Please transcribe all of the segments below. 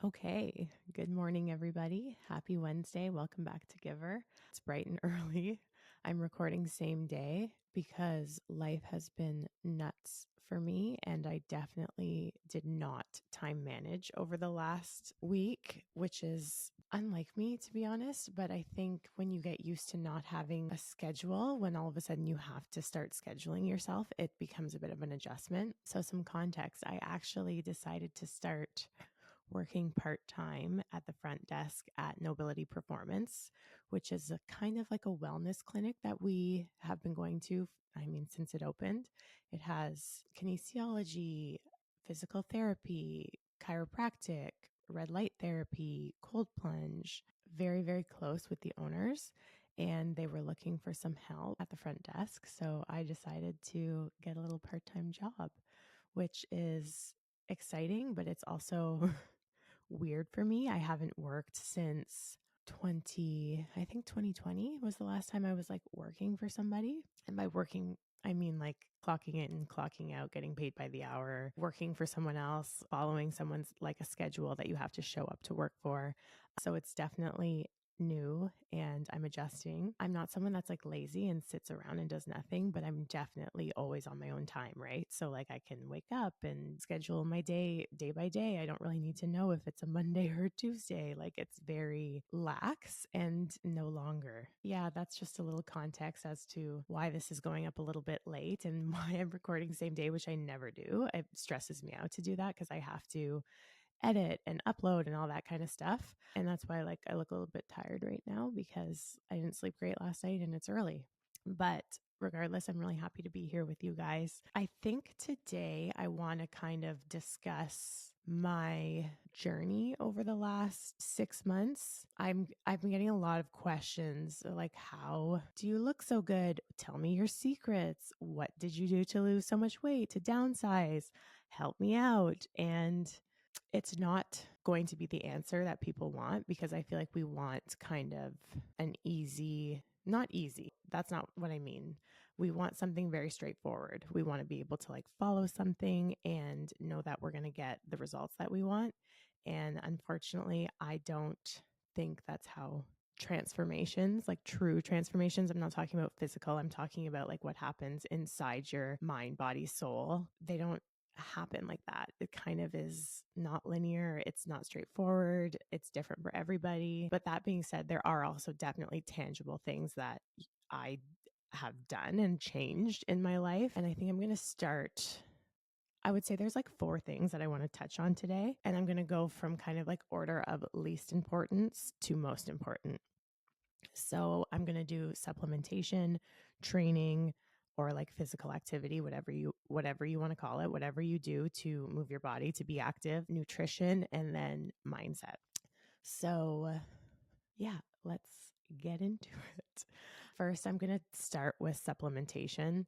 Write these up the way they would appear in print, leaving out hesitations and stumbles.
Okay, good morning, everybody. Happy Wednesday. Welcome back to Giver. It's bright and early. I'm recording same day because life has been nuts for me, and I definitely did not time manage over the last week, which is unlike me, to be honest. But I think when you get used to not having a schedule, when all of a sudden you have to start scheduling yourself, it becomes a bit of an adjustment. So, some context, I actually decided to start working part-time at the front desk at Nobility Performance, which is a kind of like a wellness clinic that we have been going to, since it opened. It has kinesiology, physical therapy, chiropractic, red light therapy, cold plunge, very, very close with the owners. And they were looking for some help at the front desk. So I decided to get a little part-time job, which is exciting, but it's also weird for me. I haven't worked since 2020 was the last time I was like working for somebody. And by working, I mean like clocking in and clocking out, getting paid by the hour, working for someone else, following someone's like a schedule that you have to show up to work for. So it's definitely new and I'm adjusting. I'm not someone that's like lazy and sits around and does nothing, but I'm definitely always on my own time, right? So like I can wake up and schedule my day by day. I don't really need to know if it's a Monday or a Tuesday. Like it's very lax and no longer. Yeah, that's just a little context as to why this is going up a little bit late and why I'm recording same day, which I never do. It stresses me out to do that because I have to edit and upload and all that kind of stuff. And that's why I look a little bit tired right now because I didn't sleep great last night and it's early. But regardless, I'm really happy to be here with you guys. I think today I want to kind of discuss my journey over the last 6 months. I've been getting a lot of questions like, how do you look so good? Tell me your secrets. What did you do to lose so much weight, to downsize? Help me out. And it's not going to be the answer that people want because I feel like we want kind of an easy, not easy. That's not what I mean. We want something very straightforward. We want to be able to like follow something and know that we're going to get the results that we want. And unfortunately, I don't think that's how transformations, like true transformations, I'm not talking about physical, I'm talking about like what happens inside your mind, body, soul. They don't happen like that. It kind of is not linear. It's not straightforward. It's different for everybody. But that being said, there are also definitely tangible things that I have done and changed in my life. And I think I'm going to start. I would say there's like 4 things that I want to touch on today. And I'm going to go from kind of like order of least importance to most important. So I'm going to do supplementation, training, or like physical activity, whatever you want to call it, whatever you do to move your body, to be active, nutrition, and then mindset. So yeah, let's get into it. First, I'm going to start with supplementation.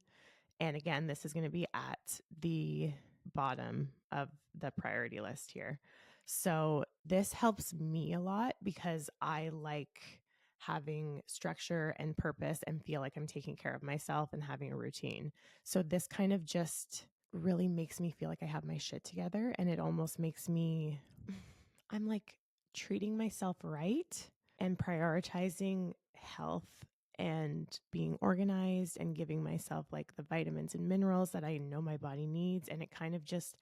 And again, this is going to be at the bottom of the priority list here. So this helps me a lot because I like having structure and purpose and feel like I'm taking care of myself and having a routine. So this kind of just really makes me feel like I have my shit together, and it almost makes me, I'm like treating myself right and prioritizing health and being organized and giving myself like the vitamins and minerals that I know my body needs. And it kind of just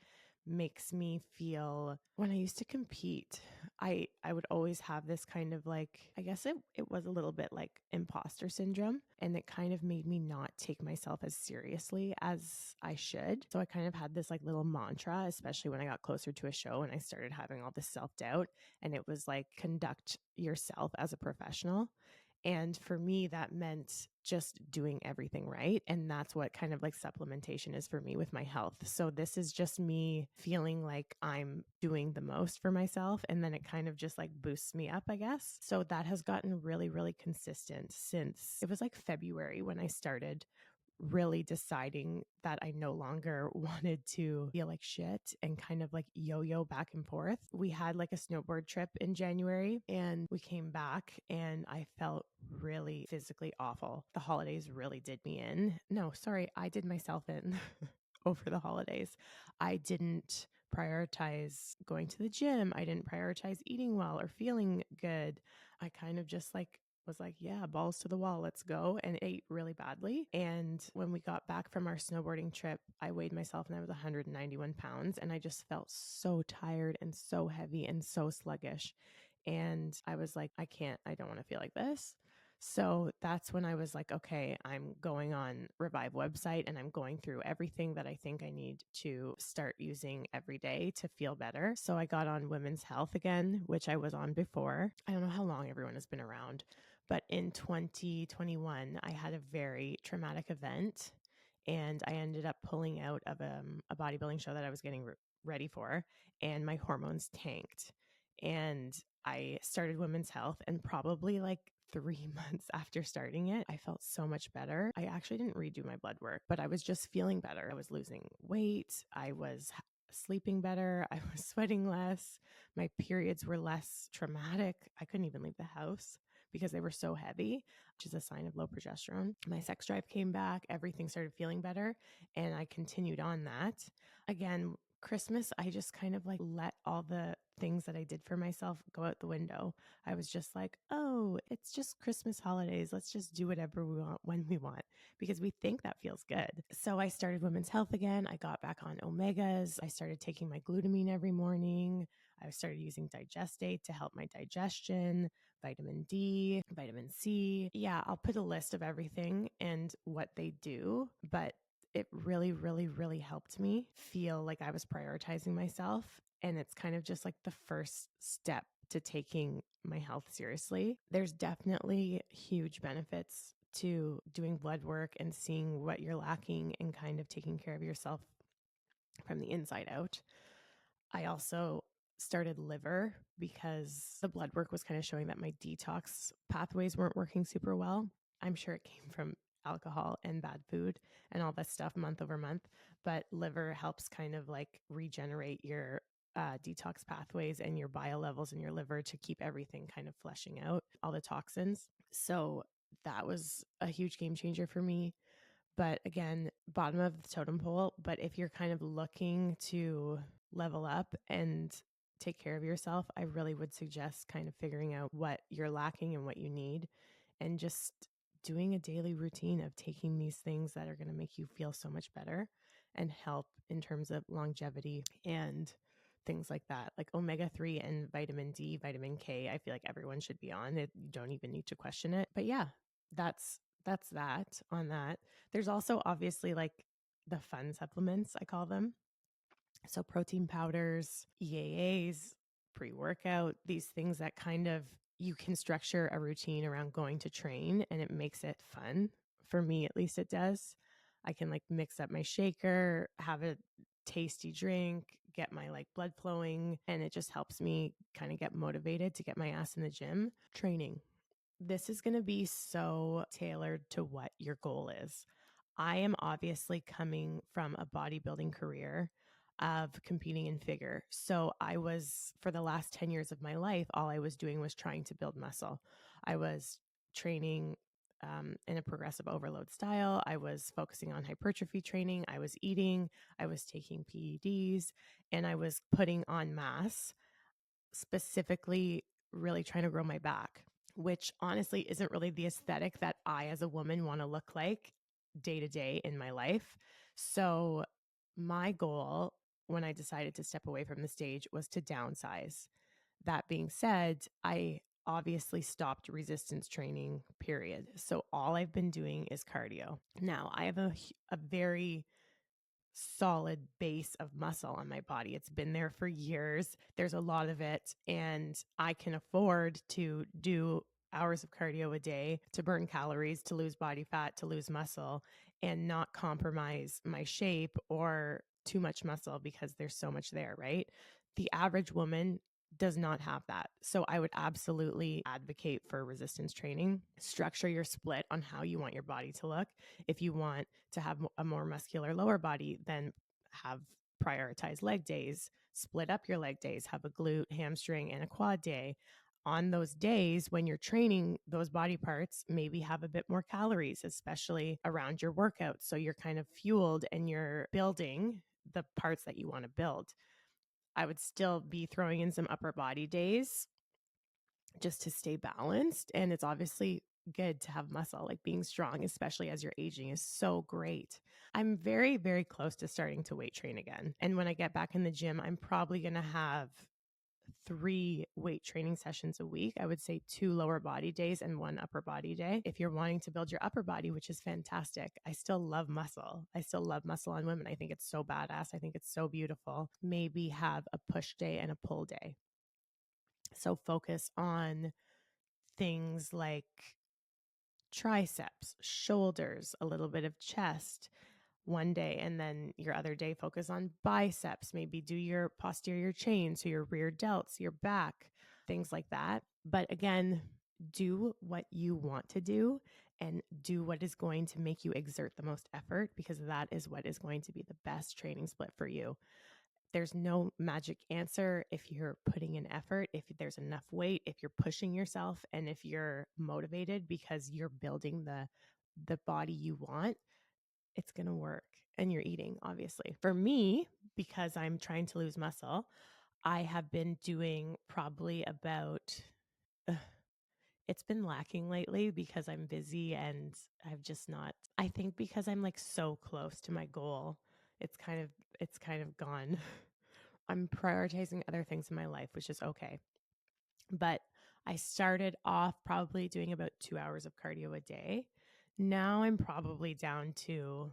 makes me feel, when I used to compete, I would always have this kind of like, I guess it was a little bit like imposter syndrome. And it kind of made me not take myself as seriously as I should. So I kind of had this like little mantra, especially when I got closer to a show and I started having all this self-doubt. And it was like, conduct yourself as a professional. And for me, that meant just doing everything right. And that's what kind of like supplementation is for me with my health. So this is just me feeling like I'm doing the most for myself. And then it kind of just like boosts me up, I guess. So that has gotten really, really consistent since it was like February when I started really deciding that I no longer wanted to feel like shit and kind of like yo-yo back and forth. We had like a snowboard trip in January and we came back and I felt really physically awful. The holidays really did me in. No, sorry, I did myself in over the holidays. I didn't prioritize going to the gym. I didn't prioritize eating well or feeling good. I kind of just was like, yeah, balls to the wall, let's go, and ate really badly. And when we got back from our snowboarding trip, I weighed myself and I was 191 pounds. And I just felt so tired and so heavy and so sluggish. And I was like, I don't want to feel like this. So that's when I was like, okay, I'm going on Revive website and I'm going through everything that I think I need to start using every day to feel better. So I got on Women's Health again, which I was on before. I don't know how long everyone has been around, but in 2021, I had a very traumatic event and I ended up pulling out of a bodybuilding show that I was getting ready for, and my hormones tanked. And I started Women's Health, and probably like 3 months after starting it, I felt so much better. I actually didn't redo my blood work, but I was just feeling better. I was losing weight. I was sleeping better. I was sweating less. My periods were less traumatic. I couldn't even leave the house because they were so heavy, which is a sign of low progesterone. My sex drive came back. Everything started feeling better. And I continued on that. Again, Christmas, I just kind of like let all the things that I did for myself go out the window. I was just like, oh, it's just Christmas holidays. Let's just do whatever we want when we want, because we think that feels good. So I started Women's Health again. I got back on omegas. I started taking my glutamine every morning. I started using Digestate to help my digestion, vitamin D, vitamin C. Yeah, I'll put a list of everything and what they do, but it really, really, really helped me feel like I was prioritizing myself. And it's kind of just like the first step to taking my health seriously. There's definitely huge benefits to doing blood work and seeing what you're lacking and kind of taking care of yourself from the inside out. I also started liver because the blood work was kind of showing that my detox pathways weren't working super well. I'm sure it came from alcohol and bad food and all that stuff month over month, but liver helps kind of like regenerate your detox pathways and your bile levels in your liver to keep everything kind of flushing out, all the toxins. So that was a huge game changer for me. But again, bottom of the totem pole. But if you're kind of looking to level up and take care of yourself, I really would suggest kind of figuring out what you're lacking and what you need, and just doing a daily routine of taking these things that are going to make you feel so much better and help in terms of longevity and things like that, like omega-3 and vitamin D, vitamin K. I feel like everyone should be on it. You don't even need to question it. But yeah, that's that on that. There's also obviously like the fun supplements, I call them. So protein powders, EAAs, pre-workout, these things that kind of you can structure a routine around going to train and it makes it fun. For me, at least it does. I can like mix up my shaker, have a tasty drink, get my like blood flowing, and it just helps me kind of get motivated to get my ass in the gym training. This is going to be so tailored to what your goal is. I am obviously coming from a bodybuilding career of competing in figure. So I was, for the last 10 years of my life, all I was doing was trying to build muscle. I was training in a progressive overload style. I was focusing on hypertrophy training. I was eating. I was taking PEDs, and I was putting on mass, specifically really trying to grow my back, which honestly isn't really the aesthetic that I as a woman want to look like day to day in my life. So my goal when I decided to step away from the stage was to downsize. That being said, I obviously stopped resistance training, period. So all I've been doing is cardio. Now I have a very solid base of muscle on my body. It's been there for years. There's a lot of it, and I can afford to do hours of cardio a day to burn calories, to lose body fat, to lose muscle, and not compromise my shape or too much muscle because there's so much there, right? The average woman does not have that. So I would absolutely advocate for resistance training. Structure your split on how you want your body to look. If you want to have a more muscular lower body, then have prioritize leg days, split up your leg days, have a glute, hamstring, and a quad day. On those days when you're training those body parts, maybe have a bit more calories, especially around your workout. So you're kind of fueled and you're building the parts that you want to build. I would still be throwing in some upper body days just to stay balanced. And it's obviously good to have muscle. Like being strong, especially as you're aging, is so great. I'm very, very close to starting to weight train again. And when I get back in the gym, I'm probably going to have 3 weight training sessions a week. I would say 2 lower body days and 1 upper body day. If you're wanting to build your upper body, which is fantastic, I still love muscle. I still love muscle on women. I think it's so badass. I think it's so beautiful. Maybe have a push day and a pull day. So focus on things like triceps, shoulders, a little bit of chest one day, and then your other day focus on biceps. Maybe do your posterior chain, so your rear delts, your back, things like that. But again, do what you want to do and do what is going to make you exert the most effort, because that is what is going to be the best training split for you. There's no magic answer. If you're putting in effort, if there's enough weight, if you're pushing yourself, and if you're motivated because you're building the body you want, it's going to work. And you're eating, obviously. For me, because I'm trying to lose muscle, I have been doing probably about it's been lacking lately because I'm busy and I've just not, I think because I'm like so close to my goal, it's kind of gone. I'm prioritizing other things in my life, which is okay. But I started off probably doing about 2 hours of cardio a day. Now I'm probably down to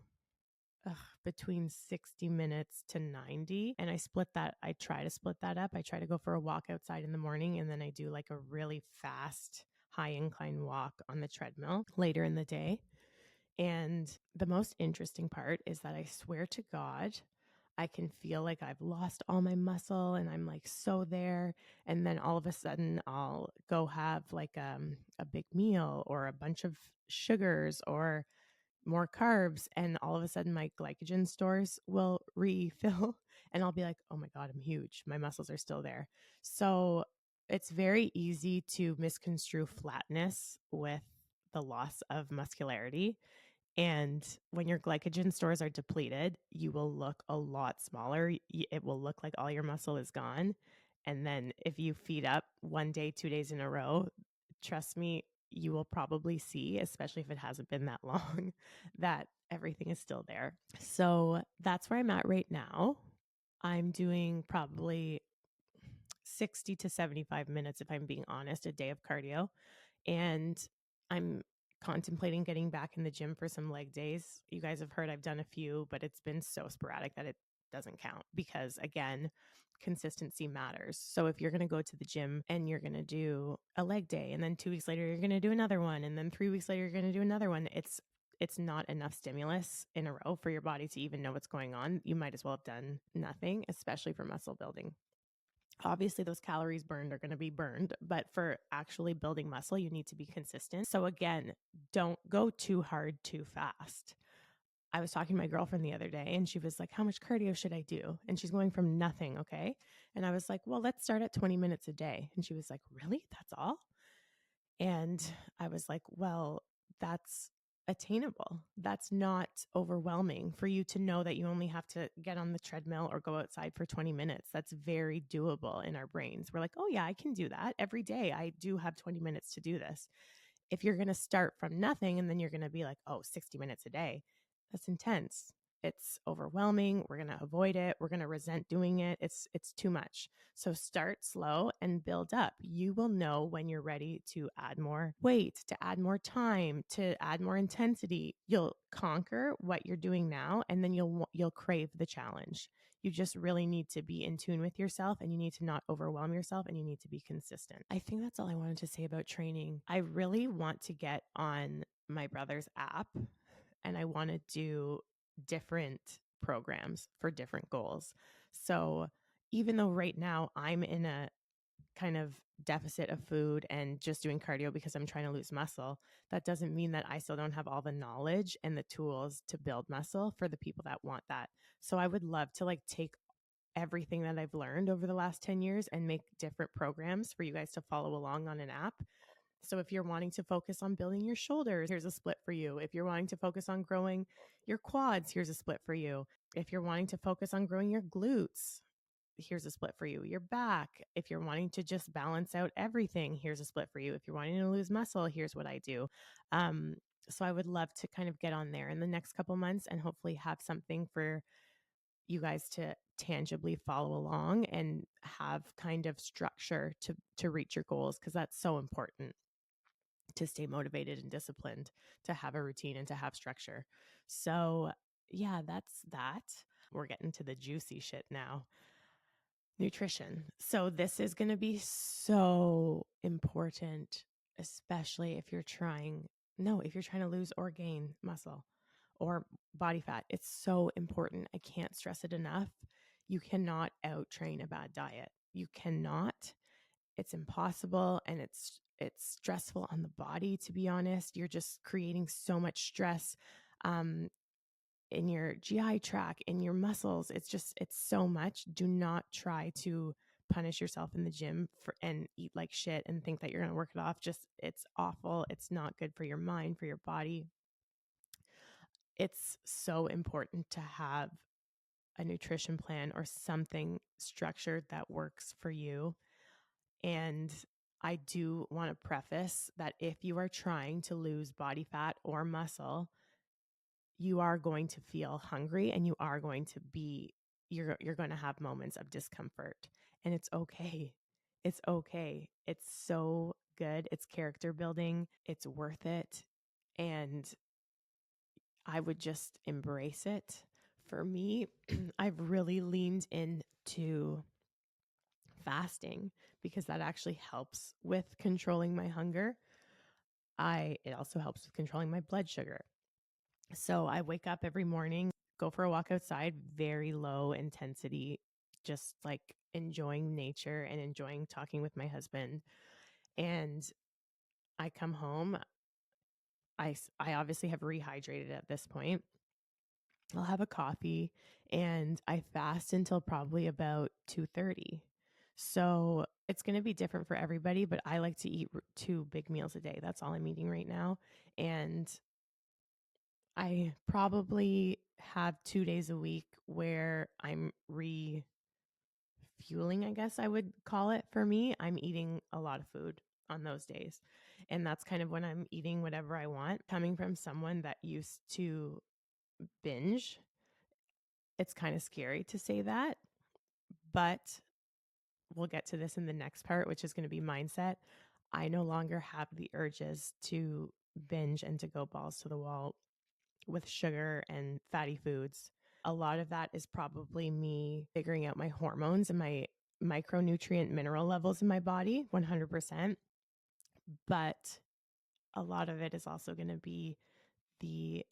between 60 minutes to 90. And I try to split that up. I try to go for a walk outside in the morning, and then I do like a really fast, high incline walk on the treadmill later in the day. And the most interesting part is that I swear to God, I can feel like I've lost all my muscle and I'm like so there. And then all of a sudden I'll go have like a big meal or a bunch of sugars or more carbs, and all of a sudden my glycogen stores will refill and I'll be like, oh my God, I'm huge. My muscles are still there. So it's very easy to misconstrue flatness with the loss of muscularity. And when your glycogen stores are depleted, you will look a lot smaller. It will look like all your muscle is gone. And then if you feed up 1 day, 2 days in a row, trust me, you will probably see, especially if it hasn't been that long, that everything is still there. So that's where I'm at right now. I'm doing probably 60 to 75 minutes, if I'm being honest, a day of cardio. And I'm contemplating getting back in the gym for some leg days. You guys have heard I've done a few, but it's been so sporadic that it doesn't count because, again, consistency matters. So if you're going to go to the gym and you're going to do a leg day, and then 2 weeks later you're going to do another one, and then 3 weeks later you're going to do another one, it's not enough stimulus in a row for your body to even know what's going on. You might as well have done nothing, especially for muscle building. Obviously, those calories burned are going to be burned, but for actually building muscle, you need to be consistent. So again, don't go too hard too fast. I was talking to my girlfriend the other day and she was like, how much cardio should I do? And she's going from nothing. Okay. And I was like, well, let's start at 20 minutes a day. And she was like, really? That's all? And I was like, well, that's attainable. That's not overwhelming for you to know that you only have to get on the treadmill or go outside for 20 minutes. That's very doable in our brains. We're like, oh, yeah, I can do that every day. I do have 20 minutes to do this. If you're going to start from nothing and then you're going to be like, oh, 60 minutes a day, that's intense. It's overwhelming. We're going to avoid it. We're going to resent doing it. It's too much. So start slow and build up. You will know when you're ready to add more weight, to add more time, to add more intensity. You'll conquer what you're doing now, and then you'll crave the challenge. You just really need to be in tune with yourself, and you need to not overwhelm yourself, and you need to be consistent. I think that's all I wanted to say about training. I really want to get on my brother's app, and I want to do different programs for different goals. So even though right now I'm in a kind of deficit of food and just doing cardio because I'm trying to lose muscle, that doesn't mean that I still don't have all the knowledge and the tools to build muscle for the people that want that. So I would love to like take everything that I've learned over the last 10 years and make different programs for you guys to follow along on an app. So if you're wanting to focus on building your shoulders, here's a split for you. If you're wanting to focus on growing your quads, here's a split for you. If you're wanting to focus on growing your glutes, here's a split for you. Your back, if you're wanting to just balance out everything, here's a split for you. If you're wanting to lose muscle, here's what I do. So I would love to kind of get on there in the next couple months and hopefully have something for you guys to tangibly follow along and have kind of structure to reach your goals, because that's so important to stay motivated and disciplined, to have a routine and to have structure. So yeah, that's that. We're getting to the juicy shit now. Nutrition. So this is going to be so important, especially if you're trying to lose or gain muscle or body fat. It's so important. I can't stress it enough. You cannot out train a bad diet. You cannot. It's impossible, and it's stressful on the body, to be honest. You're just creating so much stress in your GI tract, in your muscles. It's so much. Do not try to punish yourself in the gym and eat like shit and think that you're going to work it off. It's awful. It's not good for your mind, for your body. It's so important to have a nutrition plan or something structured that works for you. And I do want to preface that if you are trying to lose body fat or muscle, you are going to feel hungry, and you are going to be, you're going to have moments of discomfort, and it's okay. It's okay. It's so good. It's character building. It's worth it. And I would just embrace it. For me, I've really leaned into fasting because that actually helps with controlling my hunger. It also helps with controlling my blood sugar. So I wake up every morning, go for a walk outside, very low intensity, just like enjoying nature and enjoying talking with my husband. And I come home. I obviously have rehydrated at this point. I'll have a coffee, and I fast until probably about 2:30. So it's going to be different for everybody, but I like to eat 2 big meals a day. That's all I'm eating right now. And I probably have 2 days a week where I'm refueling, I guess I would call it. For me, I'm eating a lot of food on those days. And that's kind of when I'm eating whatever I want. Coming from someone that used to binge, it's kind of scary to say that, but we'll get to this in the next part, which is going to be mindset. I no longer have the urges to binge and to go balls to the wall with sugar and fatty foods. A lot of that is probably me figuring out my hormones and my micronutrient mineral levels in my body, 100%. But a lot of it is also going to be the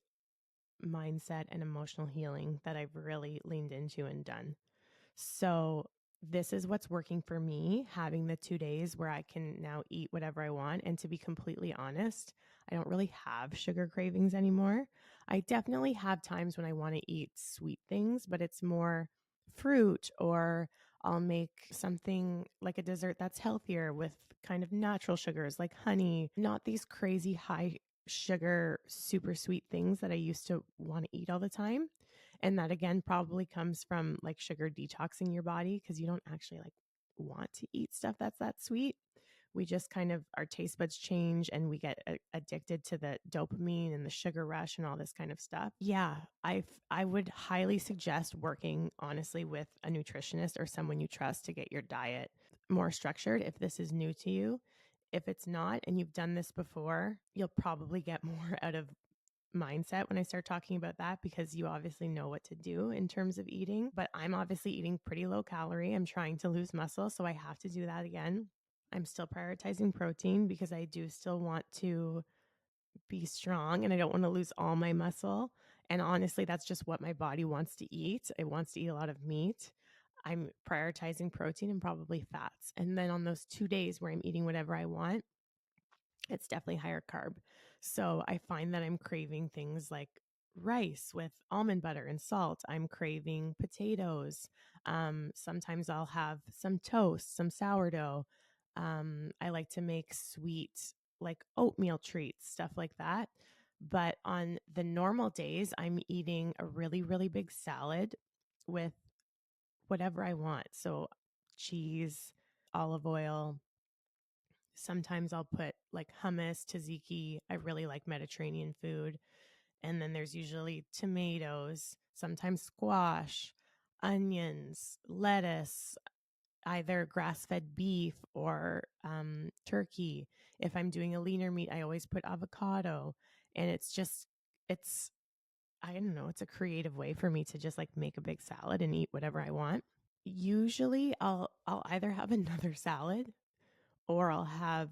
mindset and emotional healing that I've really leaned into and done. So this is what's working for me, having the 2 days where I can now eat whatever I want. And to be completely honest, I don't really have sugar cravings anymore. I definitely have times when I want to eat sweet things, but it's more fruit, or I'll make something like a dessert that's healthier with kind of natural sugars like honey, not these crazy high sugar, super sweet things that I used to want to eat all the time. And that again probably comes from like sugar detoxing your body, because you don't actually like want to eat stuff that's that sweet. We just kind of, our taste buds change and we get addicted to the dopamine and the sugar rush and all this kind of stuff. Yeah, I would highly suggest working honestly with a nutritionist or someone you trust to get your diet more structured if this is new to you. If it's not and you've done this before, you'll probably get more out of mindset when I start talking about that, because you obviously know what to do in terms of eating. But I'm obviously eating pretty low calorie. I'm trying to lose muscle, so I have to do that again. I'm still prioritizing protein because I do still want to be strong and I don't want to lose all my muscle. And honestly, that's just what my body wants to eat. It wants to eat a lot of meat. I'm prioritizing protein and probably fats. And then on those 2 days where I'm eating whatever I want, it's definitely higher carb. So I find that I'm craving things like rice with almond butter and salt. I'm craving potatoes. Sometimes I'll have some toast, some sourdough. I like to make sweet, like oatmeal treats, stuff like that. But on the normal days, I'm eating a really, really big salad with whatever I want. So cheese, olive oil. Sometimes I'll put like hummus, tzatziki. I really like Mediterranean food. And then there's usually tomatoes, sometimes squash, onions, lettuce, either grass-fed beef or turkey. If I'm doing a leaner meat, I always put avocado. And it's, I don't know, it's a creative way for me to just like make a big salad and eat whatever I want. Usually I'll either have another salad or I'll have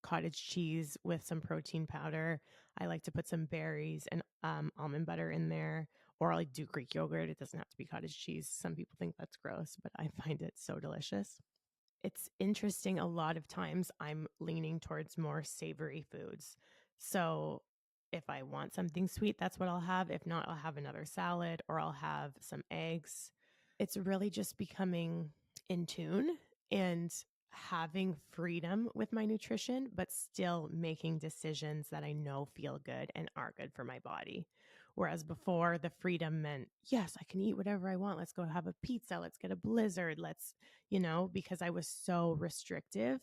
cottage cheese with some protein powder. I like to put some berries and almond butter in there, or I do Greek yogurt. It doesn't have to be cottage cheese. Some people think that's gross, but I find it so delicious. It's interesting. A lot of times I'm leaning towards more savory foods. So if I want something sweet, that's what I'll have. If not, I'll have another salad or I'll have some eggs. It's really just becoming in tune and having freedom with my nutrition, but still making decisions that I know feel good and are good for my body. Whereas before, the freedom meant, yes, I can eat whatever I want. Let's go have a pizza. Let's get a blizzard. Because I was so restrictive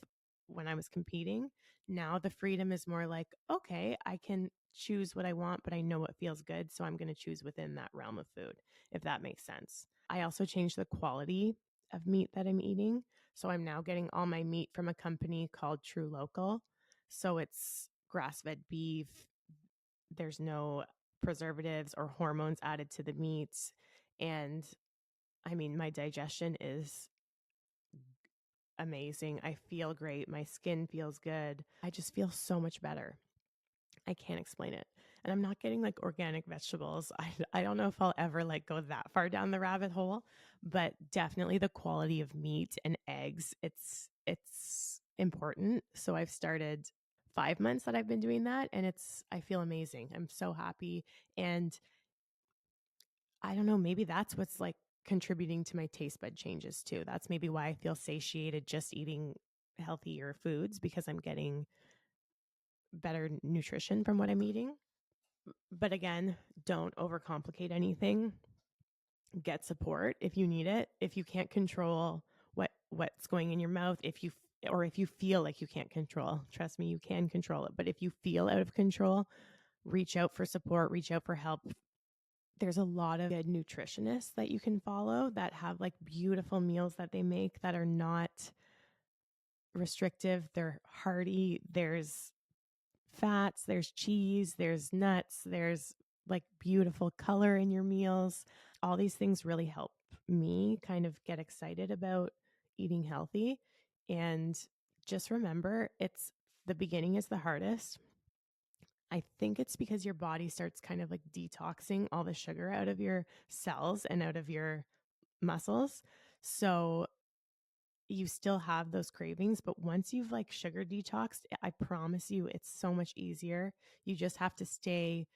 when I was competing. Now the freedom is more like, okay, I can choose what I want, but I know what feels good. So I'm going to choose within that realm of food, if that makes sense. I also changed the quality of meat that I'm eating. So I'm now getting all my meat from a company called True Local. So it's grass-fed beef. There's no preservatives or hormones added to the meats. And I mean, my digestion is amazing. I feel great. My skin feels good. I just feel so much better. I can't explain it. And I'm not getting like organic vegetables. I don't know if I'll ever like go that far down the rabbit hole, but definitely the quality of meat and eggs, it's important. So I've started 5 months that I've been doing that and I feel amazing. I'm so happy. And I don't know, maybe that's what's like contributing to my taste bud changes too. That's maybe why I feel satiated just eating healthier foods because I'm getting better nutrition from what I'm eating. But again, don't overcomplicate anything. Get support if you need it. If you can't control what's going in your mouth, if you feel like you can't control, trust me, you can control it. But if you feel out of control, reach out for support, reach out for help. There's a lot of good nutritionists that you can follow that have like beautiful meals that they make that are not restrictive. They're hearty. There's fats, there's cheese, there's nuts, there's like beautiful color in your meals. All these things really help me kind of get excited about eating healthy. And just remember, the beginning is the hardest. I think it's because your body starts kind of like detoxing all the sugar out of your cells and out of your muscles. So you still have those cravings, but once you've like sugar detoxed, I promise you it's so much easier. You just have to stay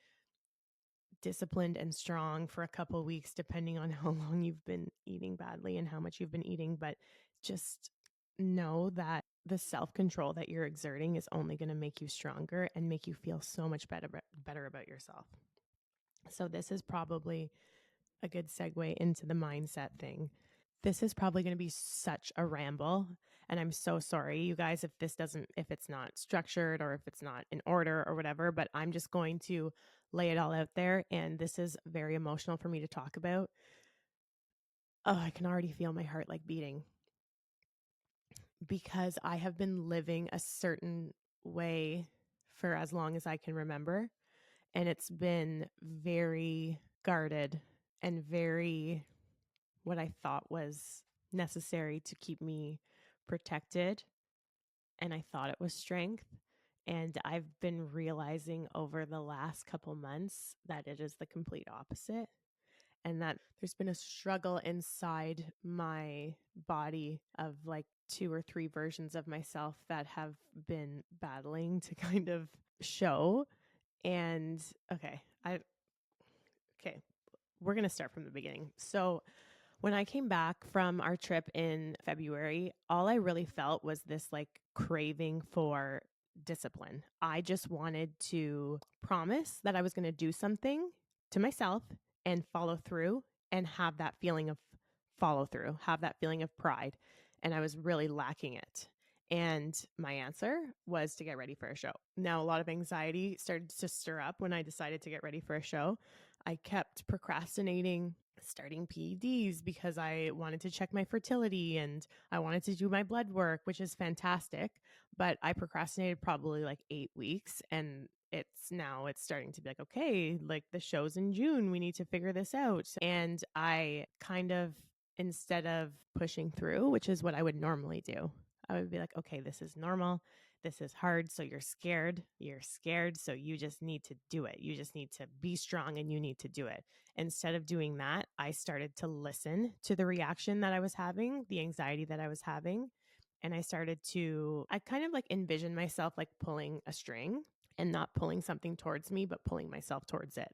disciplined and strong for a couple of weeks, depending on how long you've been eating badly and how much you've been eating. But just know that the self-control that you're exerting is only going to make you stronger and make you feel so much better about yourself. So this is probably a good segue into the mindset thing. This is probably going to be such a ramble. And I'm so sorry, you guys, if it's not structured or if it's not in order or whatever, but I'm just going to lay it all out there. And this is very emotional for me to talk about. Oh, I can already feel my heart like beating because I have been living a certain way for as long as I can remember. And it's been very guarded and very what I thought was necessary to keep me protected. And I thought it was strength. And I've been realizing over the last couple months that it is the complete opposite. And that there's been a struggle inside my body of like 2 or 3 versions of myself that have been battling to kind of show. And okay, we're going to start from the beginning. So when I came back from our trip in February, all I really felt was this like craving for discipline. I just wanted to promise that I was going to do something to myself and follow through and have that feeling of follow through, have that feeling of pride. And I was really lacking it. And my answer was to get ready for a show. Now, a lot of anxiety started to stir up when I decided to get ready for a show. I kept procrastinating starting PEDs because I wanted to check my fertility and I wanted to do my blood work, which is fantastic. But I procrastinated probably like 8 weeks, and it's starting to be like, okay, like the show's in June, we need to figure this out. And I kind of, instead of pushing through, which is what I would normally do, I would be like, okay, this is normal. This is hard. So you're scared. You're scared. So you just need to do it. You just need to be strong and you need to do it. Instead of doing that, I started to listen to the reaction that I was having, the anxiety that I was having. And I kind of like envision myself like pulling a string and not pulling something towards me, but pulling myself towards it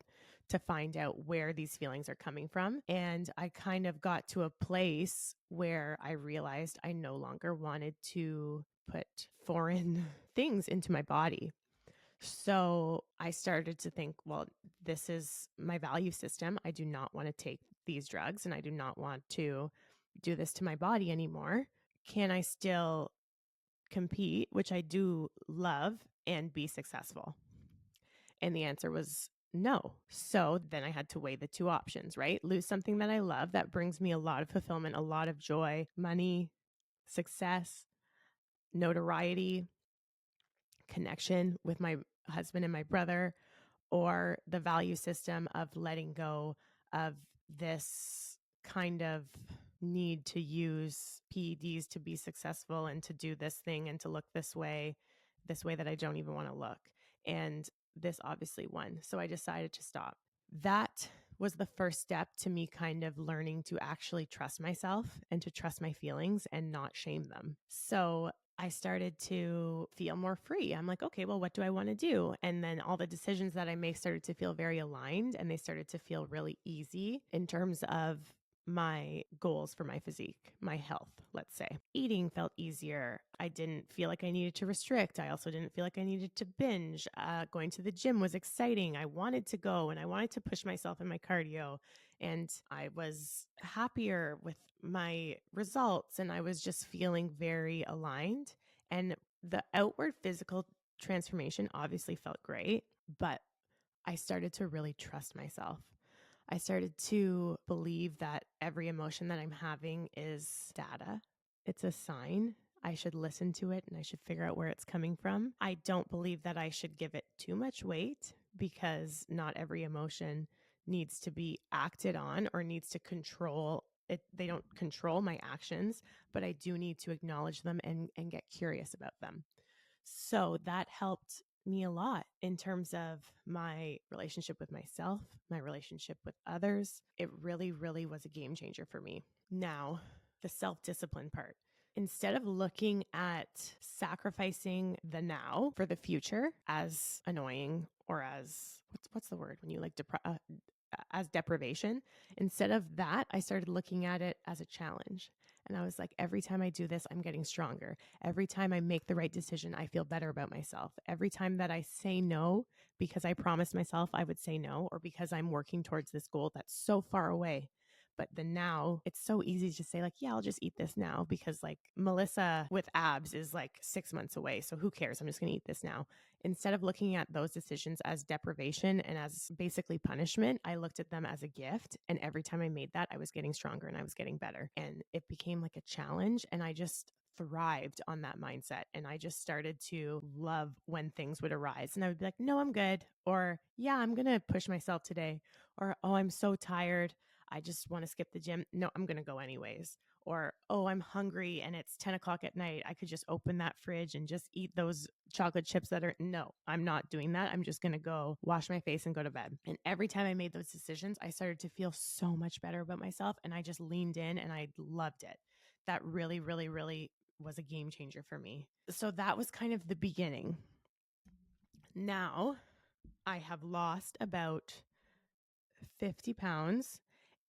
to find out where these feelings are coming from. And I kind of got to a place where I realized I no longer wanted to put foreign things into my body. So I started to think, well, this is my value system. I do not want to take these drugs and I do not want to do this to my body anymore. Can I still compete, which I do love, and be successful? And the answer was no. So then I had to weigh the two options, right? Lose something that I love that brings me a lot of fulfillment, a lot of joy, money, success, notoriety, connection with my husband and my brother, or the value system of letting go of this kind of need to use PEDs to be successful and to do this thing and to look this way that I don't even want to look. And this obviously won. So I decided to stop. That was the first step to me kind of learning to actually trust myself and to trust my feelings and not shame them. So I started to feel more free. I'm like, okay, well, what do I want to do? And then all the decisions that I make started to feel very aligned and they started to feel really easy in terms of my goals for my physique, my health, let's say. Eating felt easier. I didn't feel like I needed to restrict. I also didn't feel like I needed to binge. Going to the gym was exciting. I wanted to go and I wanted to push myself in my cardio. And I was happier with my results and I was just feeling very aligned. And the outward physical transformation obviously felt great, but I started to really trust myself. I started to believe that every emotion that I'm having is data. It's a sign. I should listen to it and I should figure out where it's coming from. I don't believe that I should give it too much weight because not every emotion needs to be acted on or needs to control it. They don't control my actions, but I do need to acknowledge them and get curious about them. So that helped me a lot in terms of my relationship with myself, my relationship with others. It really, really was a game changer for me. Now, the self-discipline part. Instead of looking at sacrificing the now for the future as annoying or as what's the word when you like as deprivation, instead of that, I started looking at it as a challenge. And I was like, every time I do this, I'm getting stronger. Every time I make the right decision, I feel better about myself. Every time that I say no because I promised myself I would say no, or because I'm working towards this goal that's so far away. But then now it's so easy to say like, yeah, I'll just eat this now because like Melissa with abs is like 6 months away. So who cares? I'm just going to eat this now. Instead of looking at those decisions as deprivation and as basically punishment, I looked at them as a gift. And every time I made that, I was getting stronger and I was getting better. And it became like a challenge. And I just thrived on that mindset. And I just started to love when things would arise. And I would be like, no, I'm good. Or, yeah, I'm going to push myself today. Or, oh, I'm so tired. I just want to skip the gym. No, I'm going to go anyways. Or, oh, I'm hungry and it's 10 o'clock at night. I could just open that fridge and just eat those chocolate chips no, I'm not doing that. I'm just going to go wash my face and go to bed. And every time I made those decisions, I started to feel so much better about myself. And I just leaned in and I loved it. That really, really, really was a game changer for me. So that was kind of the beginning. Now I have lost about 50 pounds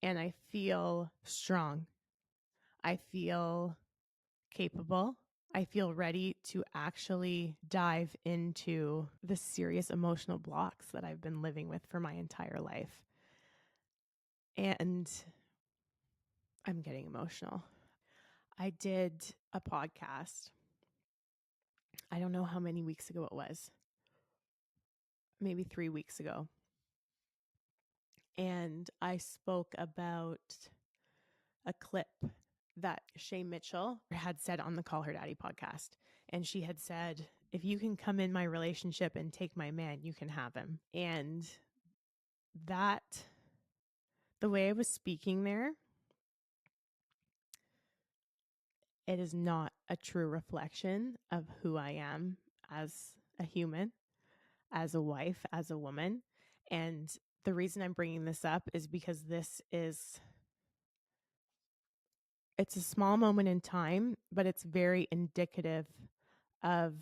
and I feel strong. I feel capable. I feel ready to actually dive into the serious emotional blocks that I've been living with for my entire life. And I'm getting emotional. I did a podcast. I don't know how many weeks ago it was. Maybe 3 weeks ago. And I spoke about a clip that Shay Mitchell had said on the Call Her Daddy podcast. And she had said, if you can come in my relationship and take my man, you can have him. And that, the way I was speaking there, it is not a true reflection of who I am as a human, as a wife, as a woman. And the reason I'm bringing this up is because it's a small moment in time, but it's very indicative of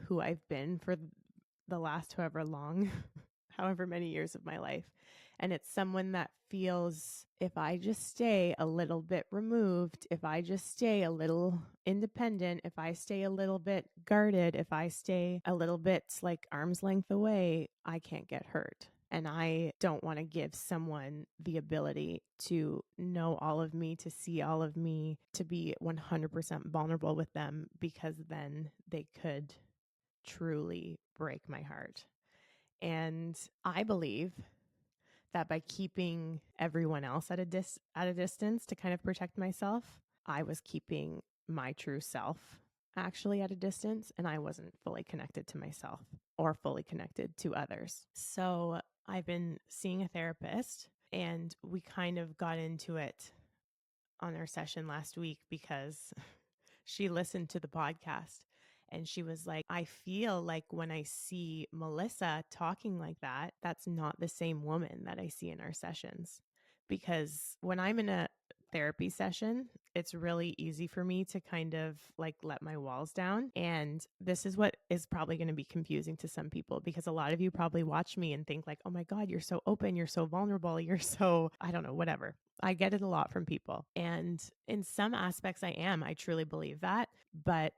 who I've been for the last however long, however many years of my life. And it's someone that feels, if I just stay a little bit removed, if I just stay a little independent, if I stay a little bit guarded, if I stay a little bit like arm's length away, I can't get hurt. And I don't want to give someone the ability to know all of me, to see all of me, to be 100% vulnerable with them, because then they could truly break my heart. And I believe that by keeping everyone else at a distance to kind of protect myself, I was keeping my true self actually at a distance, and I wasn't fully connected to myself or fully connected to others. So I've been seeing a therapist, and we kind of got into it on our session last week because she listened to the podcast and she was like, I feel like when I see Melissa talking like that, that's not the same woman that I see in our sessions. Because when I'm in a therapy session, it's really easy for me to kind of like let my walls down. And this is what is probably going to be confusing to some people, because a lot of you probably watch me and think like, oh my God, you're so open, you're so vulnerable, you're so, I don't know, whatever. I get it a lot from people. And in some aspects, I truly believe that. But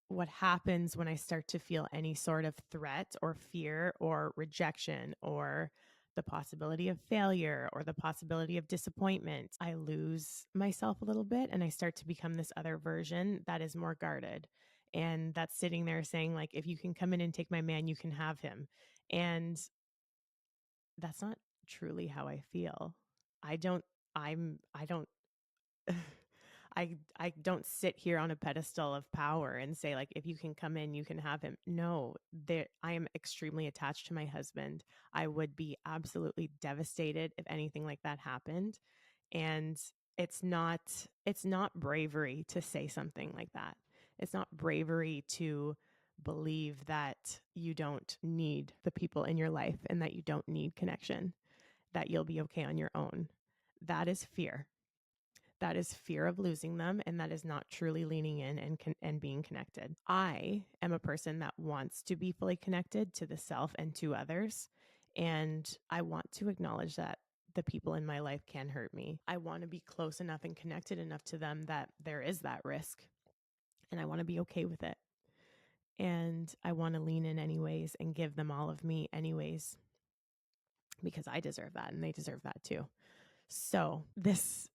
what happens when I start to feel any sort of threat or fear or rejection or the possibility of failure or the possibility of disappointment, I lose myself a little bit and I start to become this other version that is more guarded. And that's sitting there saying, like, if you can come in and take my man, you can have him. And that's not truly how I feel. I don't, I don't I don't sit here on a pedestal of power and say, like, if you can come in, you can have him. No, I am extremely attached to my husband. I would be absolutely devastated if anything like that happened. And it's not bravery to say something like that. It's not bravery to believe that you don't need the people in your life and that you don't need connection, that you'll be okay on your own. That is fear. That is fear of losing them, and that is not truly leaning in and being connected. I am a person that wants to be fully connected to the self and to others, and I want to acknowledge that the people in my life can hurt me. I want to be close enough and connected enough to them that there is that risk, and I want to be okay with it. And I want to lean in anyways and give them all of me anyways, because I deserve that and they deserve that too. So this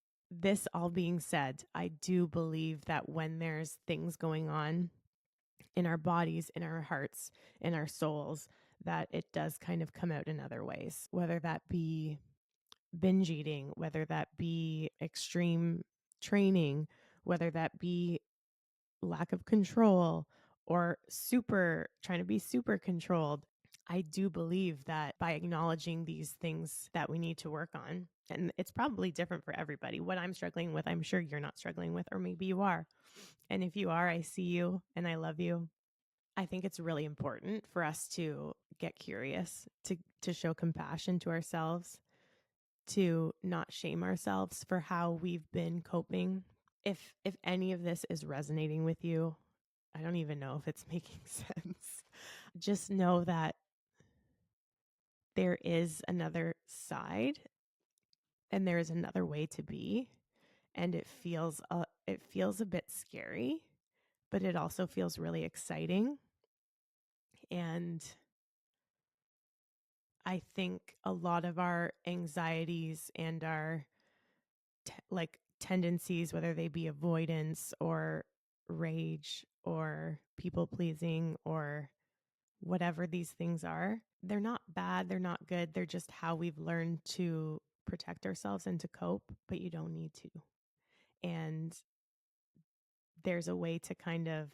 all being said, I do believe that when there's things going on in our bodies, in our hearts, in our souls, that it does kind of come out in other ways, whether that be binge eating, whether that be extreme training, whether that be lack of control or trying to be super controlled. I do believe that by acknowledging these things that we need to work on, and it's probably different for everybody. What I'm struggling with, I'm sure you're not struggling with, or maybe you are. And if you are, I see you and I love you. I think it's really important for us to get curious, to show compassion to ourselves, to not shame ourselves for how we've been coping. If any of this is resonating with you, I don't even know if it's making sense. Just know that there is another side and there is another way to be, and it feels a bit scary, but it also feels really exciting. And I think a lot of our anxieties and our like tendencies, whether they be avoidance or rage or people pleasing or whatever these things are, they're not bad, they're not good. They're just how we've learned to protect ourselves and to cope, but you don't need to. And there's a way to kind of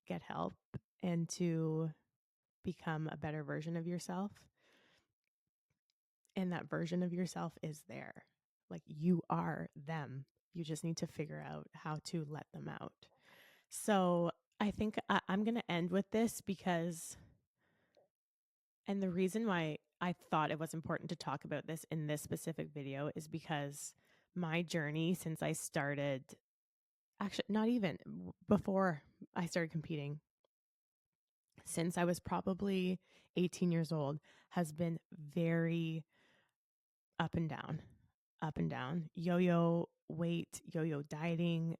get help and to become a better version of yourself. And that version of yourself is there. Like, you are them. You just need to figure out how to let them out. So I think I'm going to end with this because, and the reason why I thought it was important to talk about this in this specific video is because my journey since I started, actually, not even before I started competing, since I was probably 18 years old, has been very up and down, yo-yo weight, yo-yo dieting,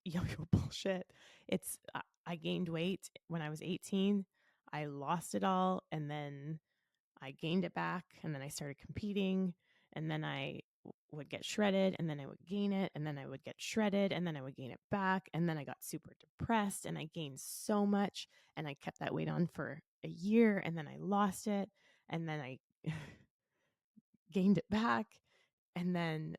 yo-yo bullshit. It's, I gained weight when I was 18. I lost it all. And then I gained it back. And then I started competing. And then I would get shredded. And then I would gain it. And then I would get shredded. And then I would gain it back. And then I got super depressed and I gained so much. And I kept that weight on for a year. And then I lost it. And then I gained it back. And then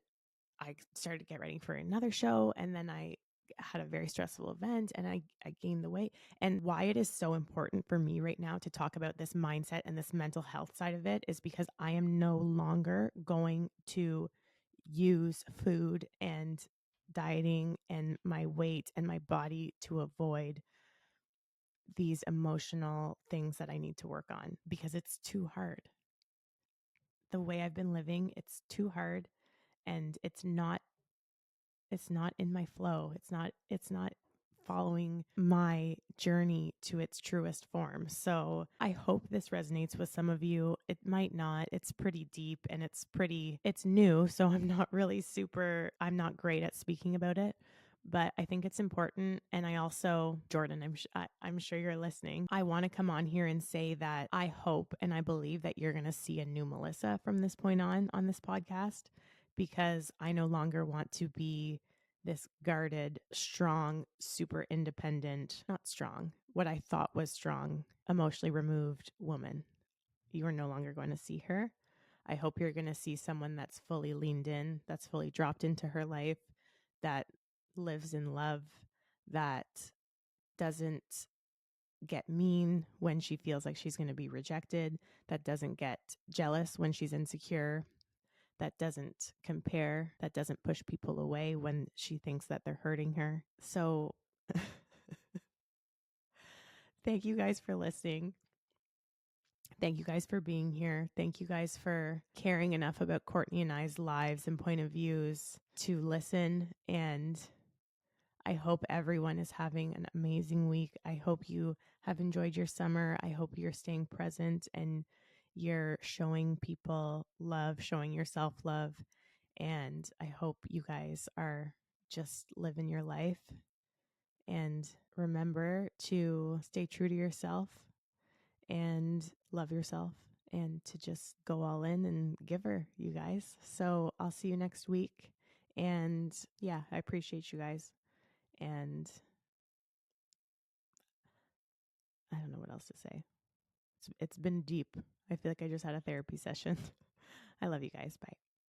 I started to get ready for another show. And then I had a very stressful event and I gained the weight. And why it is so important for me right now to talk about this mindset and this mental health side of it is because I am no longer going to use food and dieting and my weight and my body to avoid these emotional things that I need to work on because it's too hard. The way I've been living, it's too hard and it's not in my flow. It's not following my journey to its truest form. So I hope this resonates with some of you. It might not. It's pretty deep and it's new. So I'm not great at speaking about it, but I think it's important. And I also, Jordan, I'm sure you're listening. I want to come on here and say that I hope and I believe that you're going to see a new Melissa from this point on this podcast, because I no longer want to be this guarded, strong, super independent, not strong, what I thought was strong, emotionally removed woman. You are no longer going to see her. I hope you're going to see someone that's fully leaned in, that's fully dropped into her life, that lives in love, that doesn't get mean when she feels like she's going to be rejected, that doesn't get jealous when she's insecure, that doesn't compare, that doesn't push people away when she thinks that they're hurting her. So thank you guys for listening. Thank you guys for being here. Thank you guys for caring enough about Courtney and I's lives and point of views to listen. And I hope everyone is having an amazing week. I hope you have enjoyed your summer. I hope you're staying present and you're showing people love, showing yourself love. And I hope you guys are just living your life. And remember to stay true to yourself and love yourself and to just go all in and give her, you guys. So I'll see you next week. And yeah, I appreciate you guys. And I don't know what else to say. It's been deep. I feel like I just had a therapy session. I love you guys. Bye.